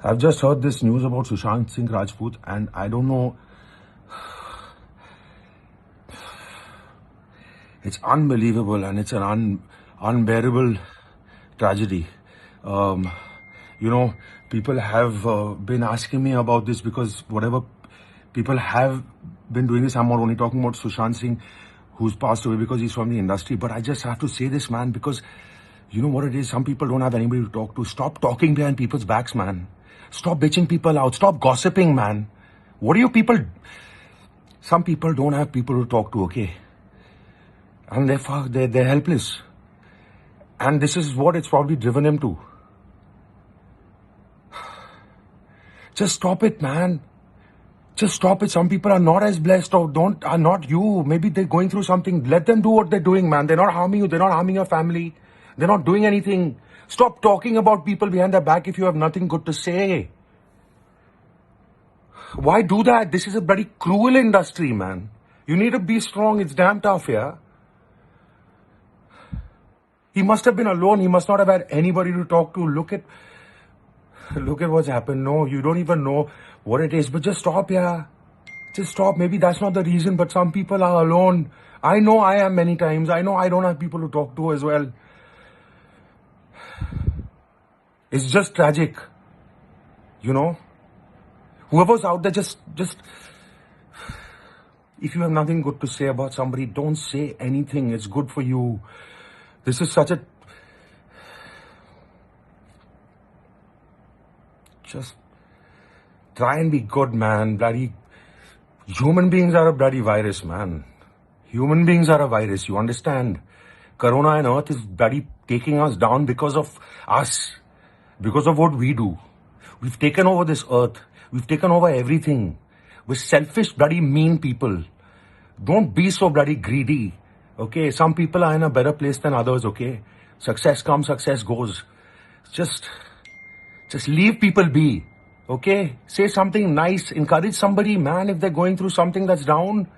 I've just heard this news about Sushant Singh Rajput, and I don't know. It's unbelievable, and it's an unbearable tragedy. Um, People have been asking me about this because whatever people have been doing this, I'm not only talking about Sushant Singh, who's passed away because he's from the industry, but I just have to say this, man, because you know what it is? Some people don't have anybody to talk to. Stop talking behind people's backs, man. Stop bitching people out. Stop gossiping, man. What do you people... Some people don't have people to talk to, okay? And they're helpless. And this is what it's probably driven him to. Just stop it, man. Just stop it. Some people are not as blessed or are not you. Maybe they're going through something. Let them do what they're doing, man. They're not harming you. They're not harming your family. They're not doing anything. Stop talking about people behind their back if you have nothing good to say. Why do that? This is a bloody cruel industry, man. You need to be strong. It's damn tough, yeah? He must have been alone. He must not have had anybody to talk to. Look at what's happened. No, you don't even know what it is. But just stop, yeah. Just stop. Maybe that's not the reason, but some people are alone. I know I am many times. I know I don't have people to talk to as well. It's just tragic. You know? Whoever's out there, just if you have nothing good to say about somebody, don't say anything. It's good for you. This is such a... Just try and be good, man. Bloody human beings are a bloody virus, man. Human beings are a virus, you understand? Corona and Earth is bloody taking us down because of us. Because of what we do. We've taken over this earth. We've taken over everything. We're selfish, bloody mean people. Don't be so bloody greedy. Okay, some people are in a better place than others, okay? Success comes, success goes. Just leave people be, okay? Say something nice, encourage somebody, man, if they're going through something that's down.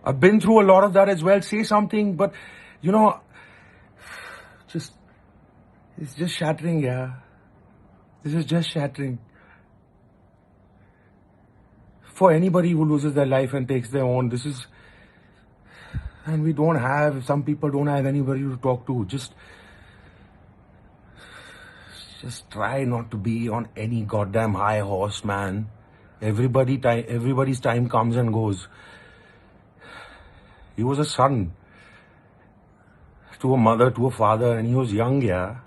I've been through a lot of that as well. Say something, but, you know, it's just shattering, yeah. This is just shattering. For anybody who loses their life and takes their own, this is... And we don't have, some people don't have anybody to talk to. Just try not to be on any goddamn high horse, man. Everybody's time comes and goes. He was a son to a mother, to a father, and he was young, yeah.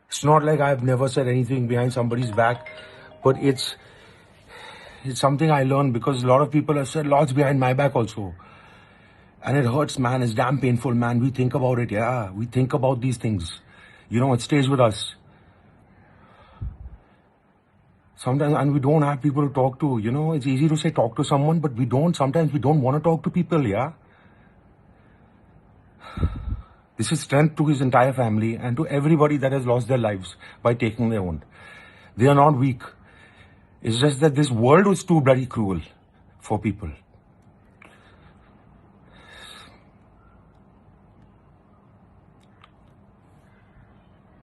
It's not like I've never said anything behind somebody's back, but it's something I learned because a lot of people have said lots behind my back also. And it hurts, man. It's damn painful, man. We think about it, yeah. We think about these things. You know, it stays with us. Sometimes, and we don't have people to talk to. You know, it's easy to say talk to someone, but sometimes we don't want to talk to people, yeah. This is strength to his entire family and to everybody that has lost their lives by taking their own. They are not weak. It's just that this world was too bloody cruel for people.